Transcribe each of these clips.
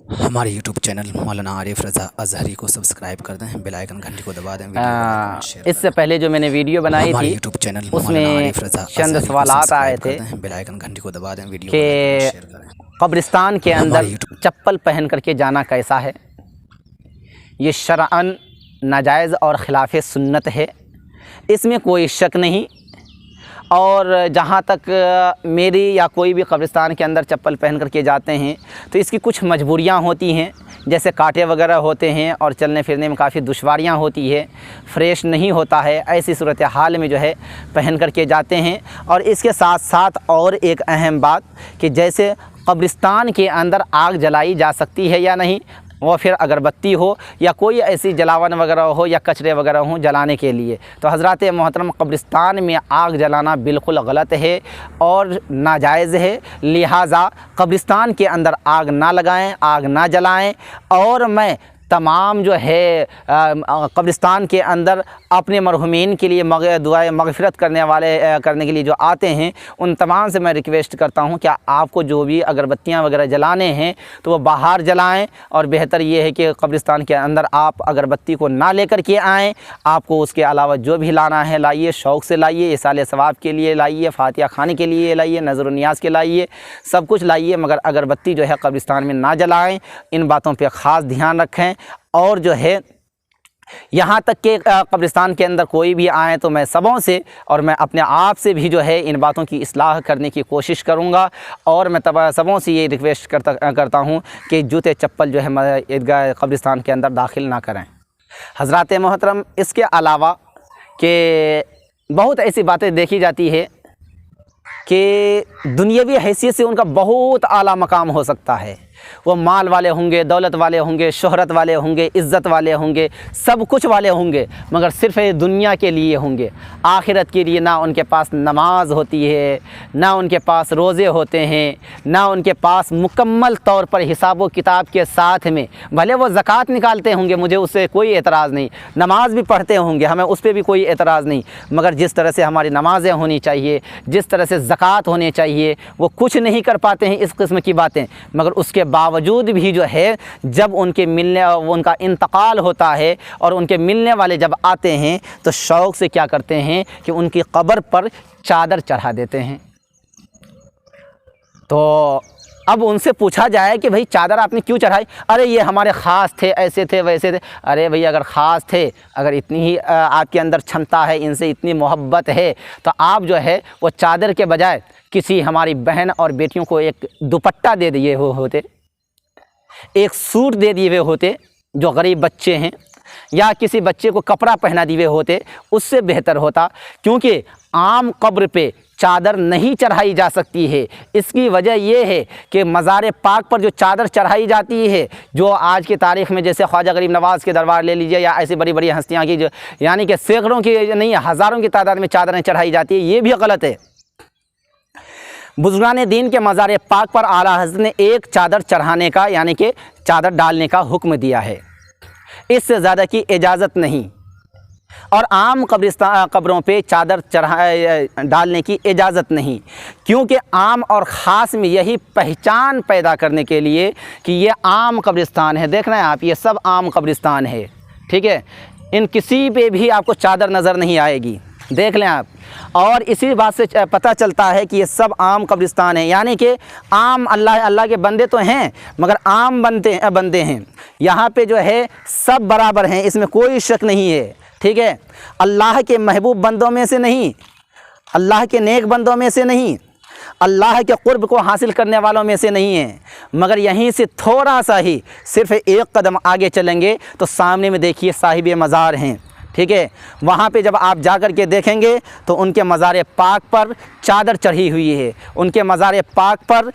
ہمارے YouTube channel مولانا عارف رضا اظہری کو subscribe کر دیں، بیل آئیکن گھنٹی کو دبا دیں۔ اس سے پہلے جو میں نے ویڈیو بنائی ہمارے تھی یوٹیوب چینل اس مولانا میں عارف رضا چند اظہری کو سوالات آئے سبسکرائب تھے کر دیں، بیل آئیکن گھنٹی کو دبا دیں، ویڈیو کو کہ لائک اور شیئر کریں۔ قبرستان کے اندر ہمارے یوٹیوب چپل پہن کر کے جانا کیسا ہے؟ یہ شرعاً ناجائز اور خلاف سنت ہے، اس میں کوئی شک نہیں۔ اور جہاں تک میری یا کوئی بھی قبرستان کے اندر چپل پہن کر کے جاتے ہیں تو اس کی کچھ مجبوریاں ہوتی ہیں، جیسے کانٹے وغیرہ ہوتے ہیں اور چلنے پھرنے میں کافی دشواریاں ہوتی ہے، فریش نہیں ہوتا ہے، ایسی صورتحال میں جو ہے پہن کر کے جاتے ہیں۔ اور اس کے ساتھ ساتھ اور ایک اہم بات کہ جیسے قبرستان کے اندر آگ جلائی جا سکتی ہے یا نہیں، وہ پھر اگربتی ہو یا کوئی ایسی جلاون وغیرہ ہو یا کچرے وغیرہ ہوں جلانے کے لیے، تو حضرات محترم قبرستان میں آگ جلانا بالکل غلط ہے اور ناجائز ہے، لہٰذا قبرستان کے اندر آگ نہ لگائیں، آگ نہ جلائیں۔ اور میں تمام جو ہے قبرستان کے اندر اپنے مرحومین کے لیے دعائے مغفرت کرنے کے لیے جو آتے ہیں، ان تمام سے میں ریکویسٹ کرتا ہوں کہ آپ کو جو بھی اگربتیاں وغیرہ جلانے ہیں تو وہ باہر جلائیں، اور بہتر یہ ہے کہ قبرستان کے اندر آپ اگربتی کو نہ لے کر کے آئیں، آپ کو اس کے علاوہ جو بھی لانا ہے لائیے، شوق سے لائیے، ایصال ثواب کے لیے لائیے، فاتحہ خانے کے لیے لائیے، نظر و نیاز کے لائیے، سب کچھ لائیے، مگر اگربتی جو ہے قبرستان میں نہ جلائیں۔ ان باتوں پہ خاص دھیان رکھیں۔ اور جو ہے یہاں تک کہ قبرستان کے اندر کوئی بھی آئیں تو میں سبوں سے اور میں اپنے آپ سے بھی جو ہے ان باتوں کی اصلاح کرنے کی کوشش کروں گا، اور میں سبوں سے یہ ریکویسٹ کرتا ہوں کہ جوتے چپل جو ہے عیدگاہ قبرستان کے اندر داخل نہ کریں۔ حضرات محترم، اس کے علاوہ کہ بہت ایسی باتیں دیکھی جاتی ہے کہ دنیاوی حیثیت سے ان کا بہت اعلیٰ مقام ہو سکتا ہے، وہ مال والے ہوں گے، دولت والے ہوں گے، شہرت والے ہوں گے، عزت والے ہوں گے، سب کچھ والے ہوں گے، مگر صرف دنیا کے لیے ہوں گے، آخرت کے لیے نہ ان کے پاس نماز ہوتی ہے، نہ ان کے پاس روزے ہوتے ہیں، نہ ان کے پاس مکمل طور پر حساب و کتاب کے ساتھ میں، بھلے وہ زکوٰۃ نکالتے ہوں گے، مجھے اس سے کوئی اعتراض نہیں، نماز بھی پڑھتے ہوں گے، ہمیں اس پہ بھی کوئی اعتراض نہیں، مگر جس طرح سے ہماری نمازیں ہونی چاہیے، جس طرح سے زکوٰۃ ہونی چاہیے، وہ کچھ نہیں کر پاتے ہیں اس قسم کی باتیں، مگر اس کے باوجود بھی جو ہے جب ان کا انتقال ہوتا ہے اور ان کے ملنے والے جب آتے ہیں تو شوق سے کیا کرتے ہیں کہ ان کی قبر پر چادر چڑھا دیتے ہیں۔ تو اب ان سے پوچھا جائے کہ بھئی چادر آپ نے کیوں چڑھائی؟ ارے یہ ہمارے خاص تھے، ایسے تھے، ویسے تھے۔ ارے بھئی اگر خاص تھے، اگر اتنی ہی آپ کے اندر چھمتا ہے، ان سے اتنی محبت ہے، تو آپ جو ہے وہ چادر کے بجائے کسی ہماری بہن اور بیٹیوں کو ایک دوپٹہ دے دیے ہوتے، ایک سوٹ دے دیے ہوتے جو غریب بچے ہیں، یا کسی بچے کو کپڑا پہنا دیے ہوتے، اس سے بہتر ہوتا۔ کیونکہ عام قبر پہ چادر نہیں چڑھائی جا سکتی ہے، اس کی وجہ یہ ہے کہ مزار پاک پر جو چادر چڑھائی جاتی ہے، جو آج کی تاریخ میں جیسے خواجہ غریب نواز کے دربار لے لیجیے یا ایسی بڑی بڑی ہستیاں کی جو یعنی کہ سینکڑوں کی نہیں ہزاروں کی تعداد میں چادریں چڑھائی جاتی ہے، یہ بھی غلط ہے۔ بزرگان دین کے مزار پاک پر اعلیٰ حضرت نے ایک چادر چڑھانے کا یعنی کہ چادر ڈالنے کا حکم دیا ہے، اس سے زیادہ کی اجازت نہیں، اور عام قبروں پہ چادر ڈالنے کی اجازت نہیں، کیونکہ عام اور خاص میں یہی پہچان پیدا کرنے کے لیے کہ یہ عام قبرستان ہے، دیکھ رہے ہیں آپ، یہ سب عام قبرستان ہے، ٹھیک ہے، ان کسی پہ بھی آپ کو چادر نظر نہیں آئے گی، دیکھ لیں آپ۔ اور اسی بات سے پتہ چلتا ہے کہ یہ سب عام قبرستان ہیں، یعنی کہ عام اللہ کے بندے تو ہیں مگر عام بندے ہیں، یہاں پہ جو ہے سب برابر ہیں، اس میں کوئی شک نہیں ہے، ٹھیک ہے، اللہ کے محبوب بندوں میں سے نہیں، اللہ کے نیک بندوں میں سے نہیں، اللہ کے قرب کو حاصل کرنے والوں میں سے نہیں ہیں، مگر یہیں سے تھوڑا سا ہی صرف ایک قدم آگے چلیں گے تو سامنے میں دیکھیے صاحب مزار ہیں، ٹھیک ہے، وہاں پہ جب آپ جا کر کے دیکھیں گے تو ان کے مزار پاک پر چادر چڑھی ہوئی ہے، ان کے مزار پاک پر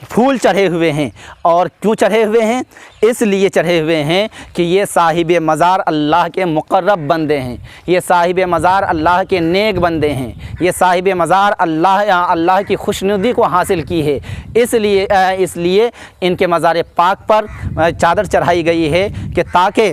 پھول چڑھے ہوئے ہیں، اور کیوں چڑھے ہوئے ہیں؟ اس لیے چڑھے ہوئے ہیں کہ یہ صاحب مزار اللہ کے مقرب بندے ہیں، یہ صاحب مزار اللہ کے نیک بندے ہیں، یہ صاحب مزار اللہ کی خوشنودی کو حاصل کی ہے، اس لیے ان کے مزار پاک پر چادر چڑھائی گئی ہے کہ تاکہ